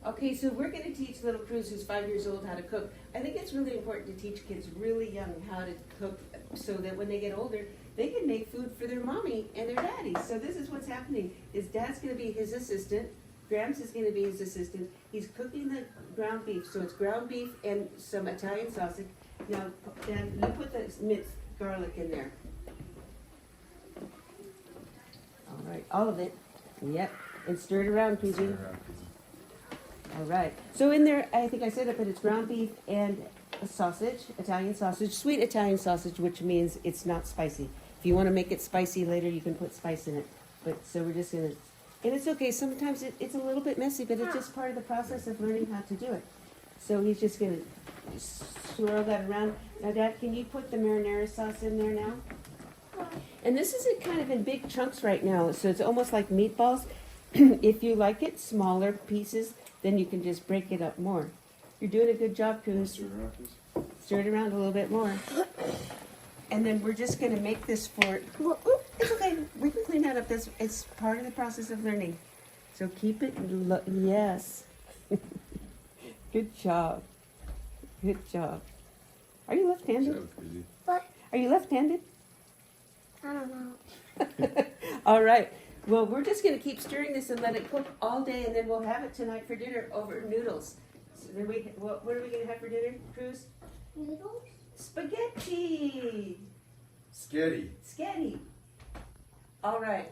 Okay, so we're gonna teach little Cruz, who's 5 years old, how to cook. I think it's really important to teach kids really young how to cook so that when they get older, they can make food for their mommy and their daddy. So this is what's happening. His dad's gonna be his assistant. Gramps is gonna be his assistant. He's cooking the ground beef, so it's ground beef and some Italian sausage. Now, Dan, you put the minced garlic in there. All right, all of it. Yep, and stir it around, Cruzzy. All right. So in there, I think I said it, but it's ground beef and a sausage, Italian sausage, sweet Italian sausage, which means it's not spicy. If you want to make it spicy later, you can put spice in it. But so we're just gonna, and it's okay. Sometimes it's a little bit messy, but it's just part of the process of learning how to do it. So he's just gonna swirl that around. Now, Dad, can you put the marinara sauce in there now? And this is kind of in big chunks right now, so it's almost like meatballs. If you like it smaller pieces, then you can just break it up more. You're doing a good job, Cruz. Stir it around a little bit more. And then we're just going to make this for, well, it's okay. We can clean that up. It's part of the process of learning. So keep it, yes. Good job. Good job. Are you left-handed? What? Are you left-handed? I don't know. All right. Well, we're just going to keep stirring this and let it cook all day, and then we'll have it tonight for dinner over noodles. So then what are we going to have for dinner, Cruz? Noodles? Spaghetti. Sketty. Sketty. All right.